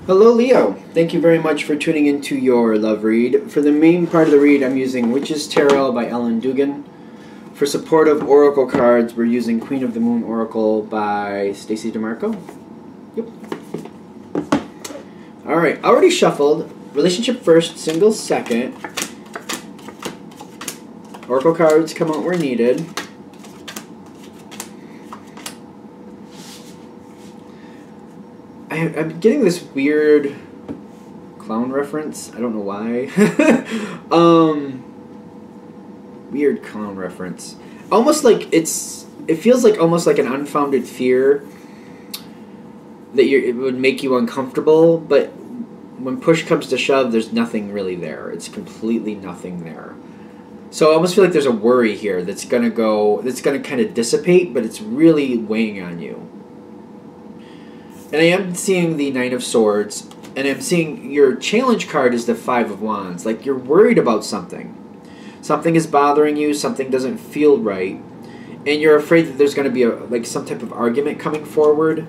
Hello, Leo. Thank you very much for tuning into your love read. For the main part of the read, I'm using Witch's Tarot by Ellen Dugan. For supportive oracle cards, we're using Queen of the Moon Oracle by Stacey DeMarco. Yep. Alright, already shuffled. Relationship first, singles second. Oracle cards come out where needed. I'm getting this weird clown reference. I don't know why. Weird clown reference. Almost like it feels like almost like an unfounded fear that it would make you uncomfortable, but when push comes to shove, there's nothing really there. It's completely nothing there. So I almost feel like there's a worry here that's gonna kind of dissipate, but it's really weighing on you. And I am seeing the Nine of Swords, and I'm seeing your challenge card is the Five of Wands. Like you're worried about something. Something is bothering you, something doesn't feel right, and you're afraid that there's going to be some type of argument coming forward.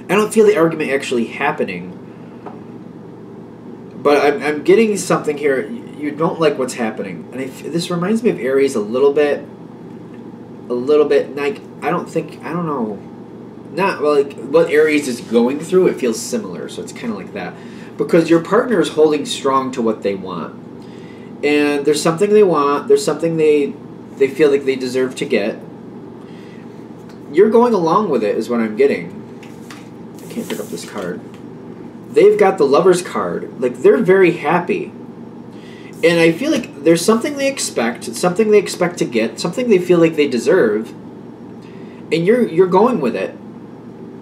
I don't feel the argument actually happening, but I'm getting something here. You don't like what's happening, and this reminds me of Aries a little bit. Like I don't know. Not like what Aries is going through, it feels similar, so it's kind of like that. Because your partner is holding strong to what they want. And there's something they want, there's something they feel like they deserve to get. You're going along with it is what I'm getting. I can't pick up this card. They've got the Lover's card. Like they're very happy. And I feel like there's something they expect to get, something they feel like they deserve. And you're going with it.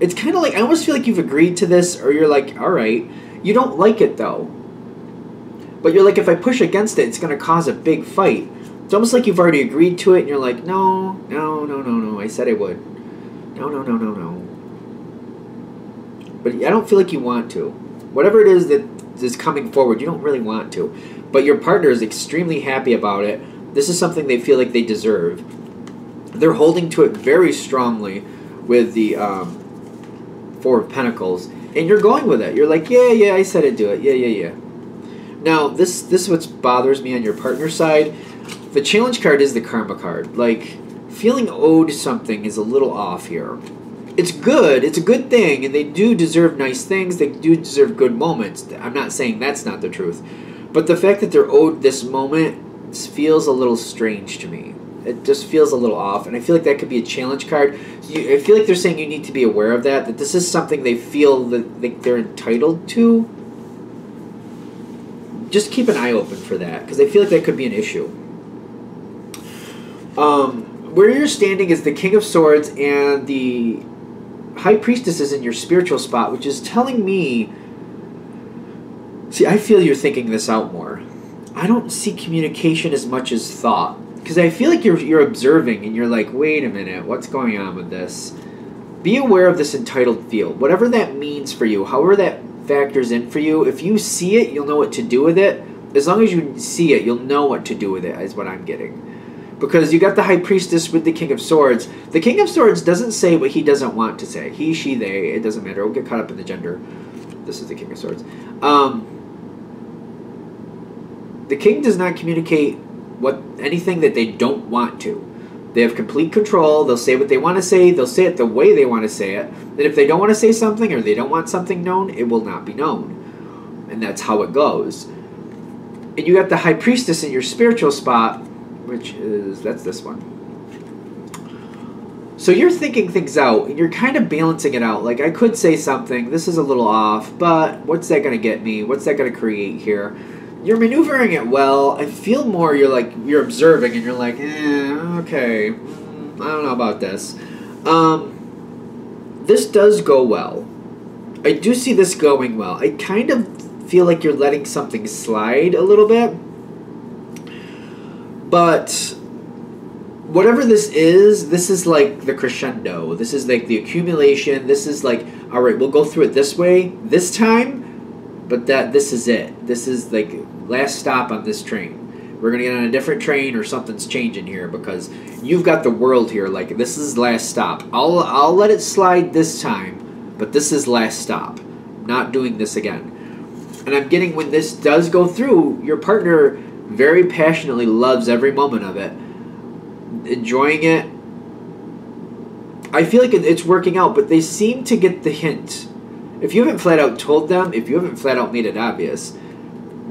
It's kind of like, I almost feel like you've agreed to this, or you're like, alright. You don't like it, though. But you're like, if I push against it, it's going to cause a big fight. It's almost like you've already agreed to it, and you're like, no, I said I would. No. But I don't feel like you want to. Whatever it is that is coming forward, you don't really want to. But your partner is extremely happy about it. This is something they feel like they deserve. They're holding to it very strongly with the Four of Pentacles, and you're going with it. You're like, yeah, I said I'd do it. Yeah. Now, this is what bothers me on your partner side. The challenge card is the Karma card. Like, feeling owed something is a little off here. It's good. It's a good thing, and they do deserve nice things. They do deserve good moments. I'm not saying that's not the truth. But the fact that they're owed this moment feels a little strange to me. It just feels a little off, and I feel like that could be a challenge card. I feel like they're saying you need to be aware of that this is something they feel that they're entitled to. Just keep an eye open for that, because I feel like that could be an issue. Where you're standing is the King of Swords, and the High Priestess is in your spiritual spot, which is telling me... See, I feel you're thinking this out more. I don't see communication as much as thought. Because I feel like you're observing, and you're like, wait a minute, what's going on with this? Be aware of this entitled feel. Whatever that means for you, however that factors in for you, if you see it, you'll know what to do with it. As long as you see it, you'll know what to do with it, is what I'm getting. Because you got the High Priestess with the King of Swords. The King of Swords doesn't say what he doesn't want to say. He, she, they, it doesn't matter. We'll get caught up in the gender. This is the King of Swords. The King does not communicate anything that they don't want to. They have complete control. They'll say what they want to say. They'll say it the way they want to say it. And if they don't want to say something, or they don't want something known, it will not be known. And that's how it goes. And you got the High Priestess in your spiritual spot, that's this one. So you're thinking things out, and you're kind of balancing it out. Like, I could say something, this is a little off, but what's that going to get me? What's that going to create here? You're maneuvering it well. I feel more you're observing, and you're like, okay, I don't know about this. This does go well. I do see this going well. I kind of feel like you're letting something slide a little bit. But whatever this is like the crescendo. This is like the accumulation. This is like, all right, we'll go through it this way this time, but this is it. This is like last stop on this train. We're going to get on a different train, or something's changing here, because you've got the world here. Like, this is last stop. I'll let it slide this time, but this is last stop. I'm not doing this again. And I'm getting, when this does go through, your partner very passionately loves every moment of it, enjoying it. I feel like it's working out, but they seem to get the hint. If you haven't flat out told them, if you haven't flat out made it obvious,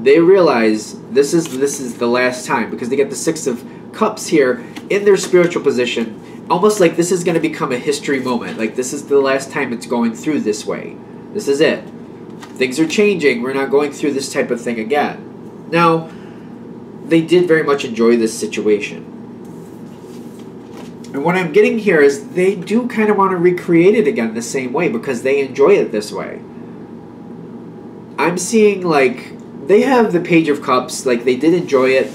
they realize this is the last time, because they get the Six of Cups here in their spiritual position, almost like this is going to become a history moment. Like, this is the last time it's going through this way. This is it. Things are changing. We're not going through this type of thing again. Now, they did very much enjoy this situation. And what I'm getting here is they do kind of want to recreate it again the same way because they enjoy it this way. I'm seeing, like, they have the Page of Cups. Like, they did enjoy it.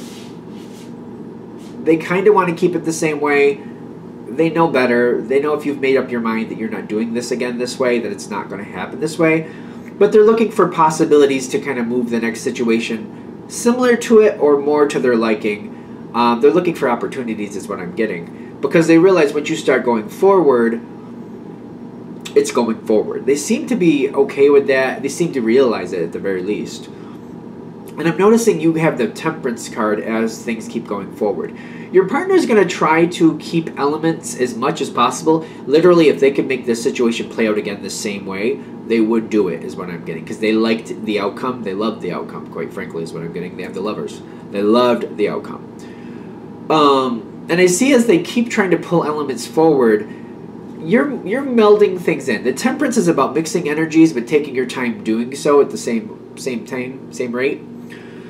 They kind of want to keep it the same way. They know better. They know if you've made up your mind that you're not doing this again this way, that it's not going to happen this way. But they're looking for possibilities to kind of move the next situation similar to it or more to their liking. They're looking for opportunities is what I'm getting. Because they realize once you start going forward, it's going forward. They seem to be okay with that. They seem to realize it at the very least. And I'm noticing you have the Temperance card as things keep going forward. Your partner is going to try to keep elements as much as possible. Literally, if they could make this situation play out again the same way, they would do it, is what I'm getting. Because they liked the outcome. They loved the outcome, quite frankly, is what I'm getting. They have the Lovers. They loved the outcome. And I see as they keep trying to pull elements forward, you're melding things in. The Temperance is about mixing energies, but taking your time doing so at the same time, same rate.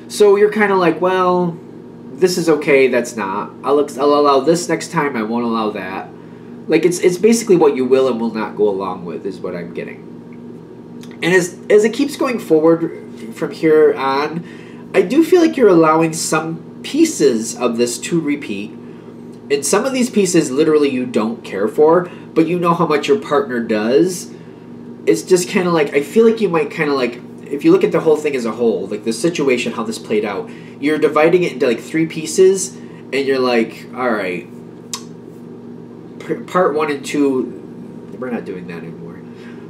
So you're kind of like, well, this is okay, that's not. I'll allow this next time, I won't allow that. Like, it's basically what you will and will not go along with is what I'm getting. And as it keeps going forward from here on, I do feel like you're allowing some pieces of this to repeat. And some of these pieces, literally, you don't care for, but you know how much your partner does. It's just kind of like, I feel like you might kind of like, if you look at the whole thing as a whole, like the situation, how this played out, you're dividing it into like 3 pieces, and you're like, all right, part 1 and 2, we're not doing that anymore.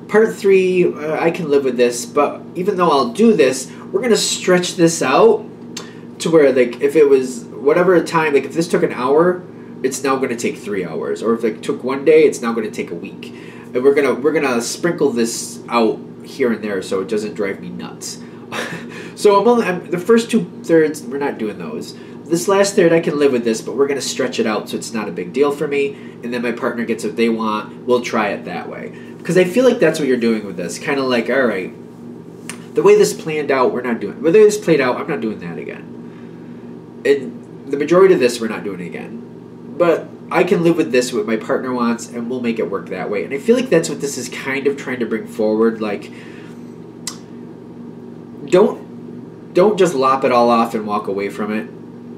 Part 3, I can live with this, but even though I'll do this, we're going to stretch this out to where, like, if it was whatever time, like if this took an hour, it's now going to take 3 hours. Or if it took 1 day, it's now going to take a week. And we're gonna sprinkle this out here and there so it doesn't drive me nuts. So the first 2/3, we're not doing those. This last third, I can live with this, but we're going to stretch it out so it's not a big deal for me. And then my partner gets what they want. We'll try it that way. Because I feel like that's what you're doing with this. Kind of like, all right, the way this planned out, we're not doing it. The way this played out, I'm not doing that again. And the majority of this, we're not doing it again. But I can live with this, what my partner wants, and we'll make it work that way. And I feel like that's what this is kind of trying to bring forward. Like, don't just lop it all off and walk away from it.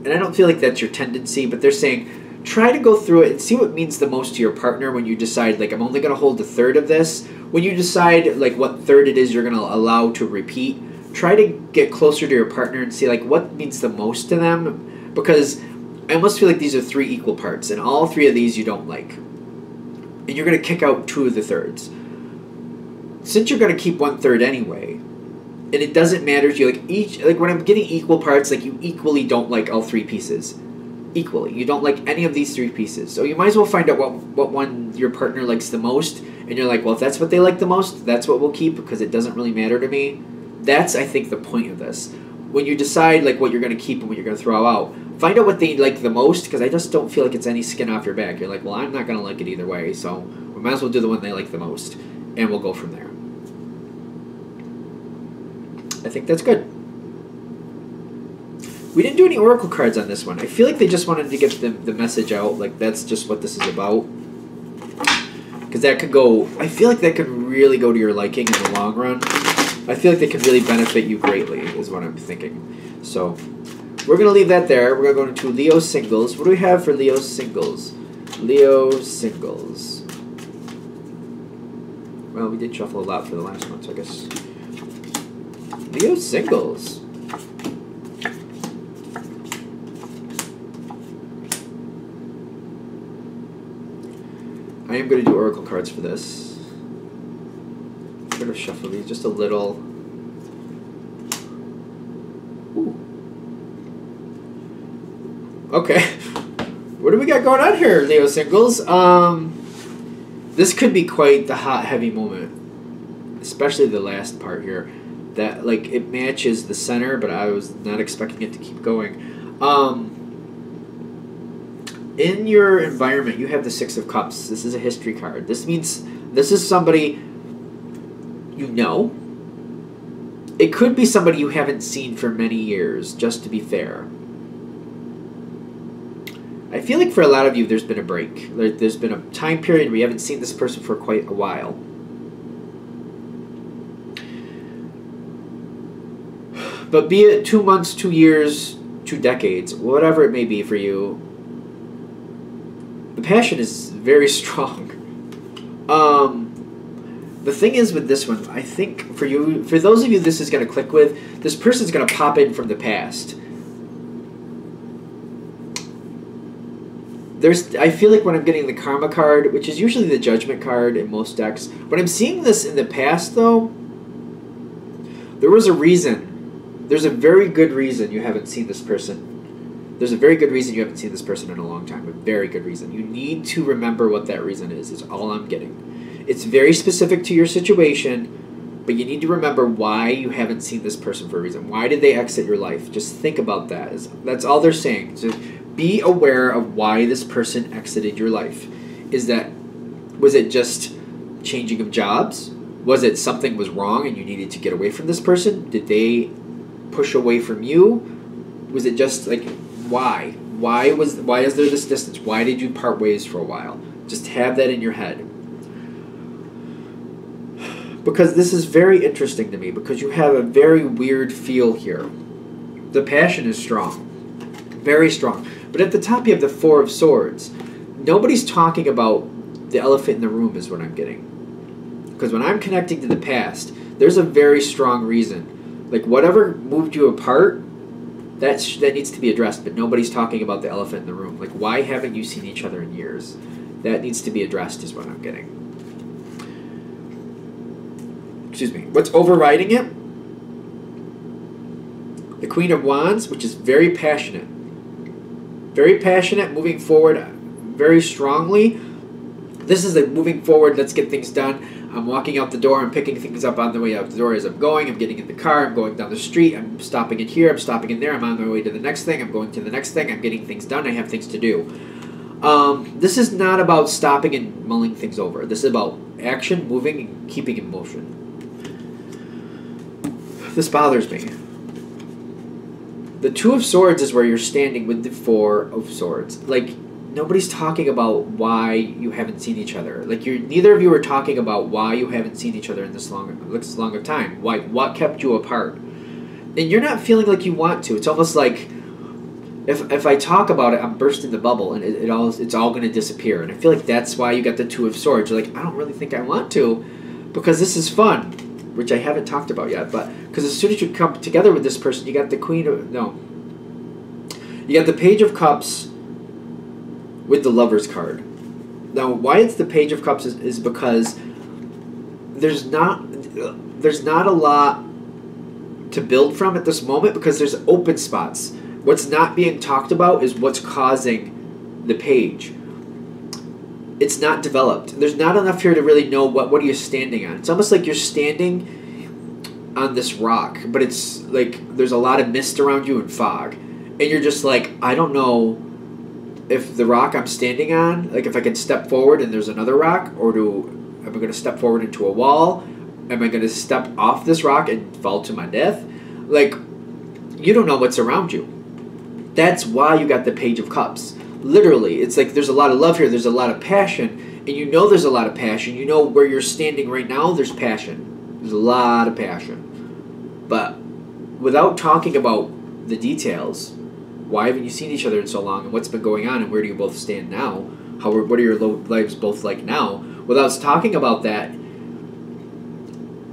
And I don't feel like that's your tendency, but they're saying, try to go through it and see what means the most to your partner when you decide, like, I'm only going to hold a third of this. When you decide, like, what third it is you're going to allow to repeat, try to get closer to your partner and see, like, what means the most to them. Because I almost feel like these are 3 equal parts, and all 3 of these you don't like. And you're going to kick out 2 of the thirds. Since you're going to keep 1/3 anyway, and it doesn't matter to you, like when I'm getting equal parts, like you equally don't like all 3 pieces. Equally. You don't like any of these 3 pieces. So you might as well find out what one your partner likes the most, and you're like, well, if that's what they like the most, that's what we'll keep because it doesn't really matter to me. That's, I think, the point of this. When you decide like what you're going to keep and what you're going to throw out, find out what they like the most, because I just don't feel like it's any skin off your back. You're like, well, I'm not going to like it either way, so we might as well do the one they like the most, and we'll go from there. I think that's good. We didn't do any oracle cards on this one. I feel like they just wanted to get the message out, like that's just what this is about. Because that could go, I feel like that could really go to your liking in the long run. I feel like they could really benefit you greatly, is what I'm thinking. So, we're going to leave that there. We're going to go into Leo singles. What do we have for Leo singles? Leo singles. Well, we did shuffle a lot for the last one, so I guess. Leo singles. I am going to do oracle cards for this. sort of shuffle these just a little. Ooh. Okay. What do we got going on here, Leo singles? This could be quite the hot, heavy moment. Especially the last part here. That, like, it matches the center, but I was not expecting it to keep going. In your environment, you have the Six of Cups. This is a history card. This means this is somebody you know. It could be somebody you haven't seen for many years, just to be fair. I feel like for a lot of you, there's been a break. There's been a time period where you haven't seen this person for quite a while. But be it 2 months, 2 years, 2 decades, whatever it may be for you, the passion is very strong. The thing is with this one, I think for you, for those of you this is going to click with, this person's going to pop in from the past. I feel like when I'm getting the Karma card, which is usually the Judgment card in most decks, when I'm seeing this in the past, though, there was a reason. There's a very good reason you haven't seen this person. There's a very good reason you haven't seen this person in a long time. A very good reason. You need to remember what that reason is all I'm getting. It's very specific to your situation, but you need to remember why you haven't seen this person for a reason. Why did they exit your life? Just think about that. That's all they're saying. So be aware of why this person exited your life. Was it just changing of jobs? Was it something was wrong and you needed to get away from this person? Did they push away from you? Was it just like, why? Why is there this distance? Why did you part ways for a while? Just have that in your head. Because this is very interesting to me, because you have a very weird feel here. The passion is strong. Very strong. But at the top you have the Four of Swords. Nobody's talking about the elephant in the room is what I'm getting. Because when I'm connecting to the past, there's a very strong reason. Like whatever moved you apart, that needs to be addressed. But nobody's talking about the elephant in the room. Like why haven't you seen each other in years? That needs to be addressed is what I'm getting. Excuse me. What's overriding it? The Queen of Wands, which is very passionate. Very passionate, moving forward very strongly. This is like moving forward, let's get things done. I'm walking out the door, I'm picking things up on the way out the door as I'm going. I'm getting in the car, I'm going down the street, I'm stopping in here, I'm stopping in there, I'm on my way to the next thing, I'm going to the next thing, I'm getting things done, I have things to do. This is not about stopping and mulling things over. This is about action, moving, and keeping in motion. This bothers me. The Two of Swords is where you're standing with the Four of Swords. Like, nobody's talking about why you haven't seen each other. Like, neither of you are talking about why you haven't seen each other in this long of time. Why? What kept you apart? And you're not feeling like you want to. It's almost like if I talk about it, I'm bursting the bubble, and it's all going to disappear. And I feel like that's why you got the Two of Swords. You're like, I don't really think I want to, because this is fun. Which I haven't talked about yet, but because as soon as you come together with this person, you got the you got the Page of Cups with the Lover's card. Now, why it's the Page of Cups is because there's not a lot to build from at this moment, because there's open spots. What's not being talked about is what's causing the Page. It's not developed. There's not enough here to really know what are you standing on. It's almost like you're standing on this rock, but it's like there's a lot of mist around you and fog. And you're just like, I don't know if the rock I'm standing on, like if I can step forward and there's another rock, or am I going to step forward into a wall? Am I going to step off this rock and fall to my death? Like, you don't know what's around you. That's why you got the Page of Cups. Literally, it's like there's a lot of love here, there's a lot of passion, and you know there's a lot of passion. You know where you're standing right now, there's passion. There's a lot of passion. But without talking about the details, why haven't you seen each other in so long, and what's been going on, and where do you both stand now? What are your lives both like now? Without talking about that,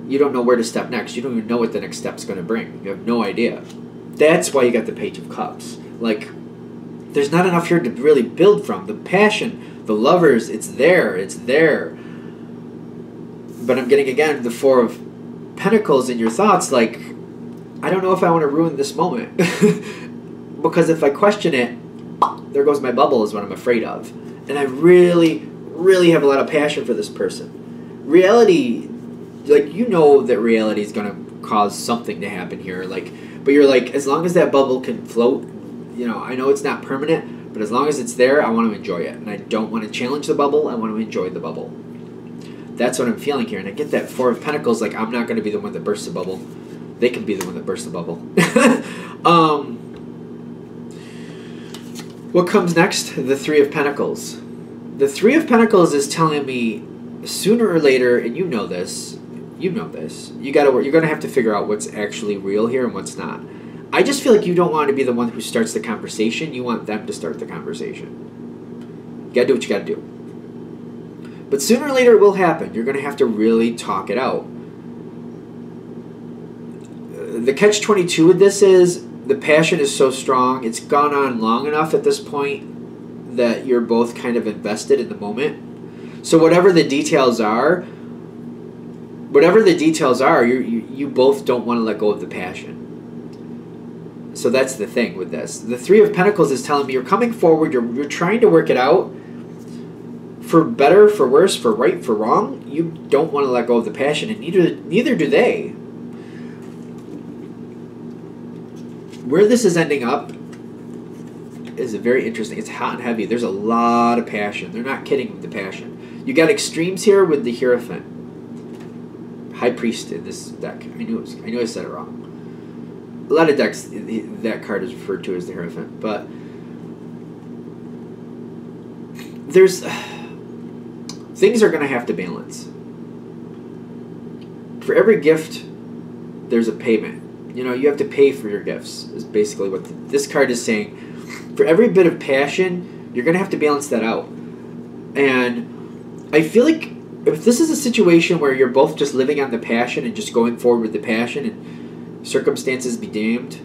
you don't know where to step next. You don't even know what the next step's going to bring. You have no idea. That's why you got the Page of Cups. Like, there's not enough here to really build from. The passion, the lovers, it's there. but I'm getting, again, the Four of Pentacles in your thoughts, like, I don't know if I want to ruin this moment. Because if I question it, there goes my bubble is what I'm afraid of. And I really, really have a lot of passion for this person. Reality, like, you know that reality is going to cause something to happen here. Like, but you're like, as long as that bubble can float, you know, I know it's not permanent, but as long as it's there, I want to enjoy it. And I don't want to challenge the bubble. I want to enjoy the bubble. That's what I'm feeling here. And I get that Four of Pentacles, like, I'm not going to be the one that bursts the bubble. They can be the one that bursts the bubble. What comes next? The Three of Pentacles. The Three of Pentacles is telling me sooner or later, and you know this, you're going to have to figure out what's actually real here and what's not. I just feel like you don't want to be the one who starts the conversation. You want them to start the conversation. You got to do what you got to do. But sooner or later it will happen. You're going to have to really talk it out. The catch-22 with this is the passion is so strong. It's gone on long enough at this point that you're both kind of invested in the moment. So whatever the details are, you both don't want to let go of the passion. So that's the thing with this. The Three of Pentacles is telling me you're coming forward. You're trying to work it out. For better, for worse, for right, for wrong, you don't want to let go of the passion, and neither do they. Where this is ending up is very interesting. It's hot and heavy. There's a lot of passion. They're not kidding with the passion. You got extremes here with the Hierophant. High Priest in this deck. I knew I said it wrong. A lot of decks, that card is referred to as the Hierophant. But there's... things are going to have to balance. For every gift, there's a payment. You know, you have to pay for your gifts, is basically what this card is saying. For every bit of passion, you're going to have to balance that out. And I feel like if this is a situation where you're both just living on the passion and just going forward with the passion and circumstances be damned,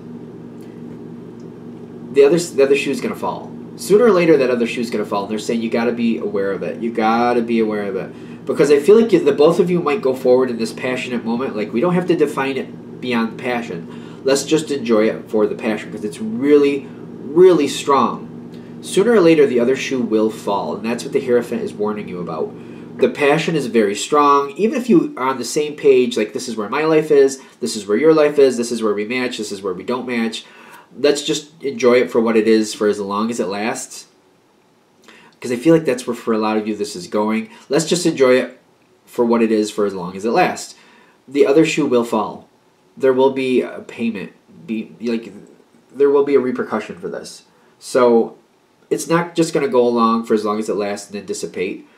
the other shoe is going to fall. Sooner or later, that other shoe is going to fall. And they're saying you got to be aware of it. You got to be aware of it. Because I feel like the both of you might go forward in this passionate moment. Like, we don't have to define it beyond passion. Let's just enjoy it for the passion because it's really, really strong. Sooner or later, the other shoe will fall. And that's what the Hierophant is warning you about. The passion is very strong. Even if you are on the same page, like, this is where my life is, this is where your life is, this is where we match, this is where we don't match. Let's just enjoy it for what it is for as long as it lasts. Because I feel like that's where, for a lot of you, this is going. Let's just enjoy it for what it is for as long as it lasts. The other shoe will fall. There will be a payment. There will be a repercussion for this. So it's not just going to go along for as long as it lasts and then dissipate.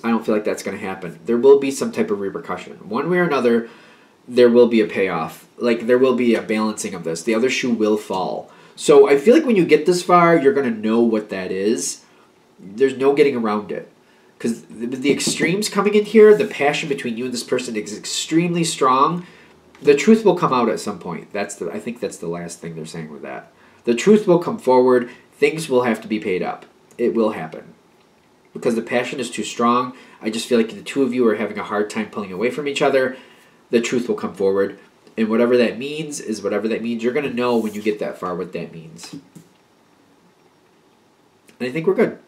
I don't feel like that's going to happen. There will be some type of repercussion. One way or another, there will be a payoff. Like, there will be a balancing of this. The other shoe will fall. So I feel like when you get this far, you're going to know what that is. There's no getting around it. Because the extremes coming in here, the passion between you and this person is extremely strong. The truth will come out at some point. I think that's the last thing they're saying with that. The truth will come forward. Things will have to be paid up. It will happen. Because the passion is too strong. I just feel like the two of you are having a hard time pulling away from each other. The truth will come forward. And whatever that means is whatever that means. You're going to know when you get that far what that means. And I think we're good.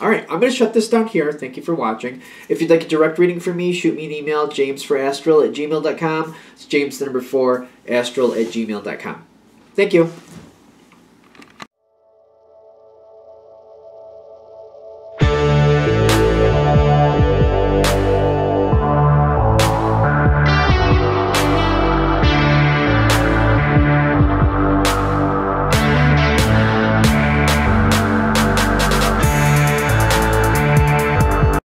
All right, I'm going to shut this down here. Thank you for watching. If you'd like a direct reading from me, shoot me an email, jamesforastral@gmail.com. It's James, the number 4, astral@gmail.com. Thank you.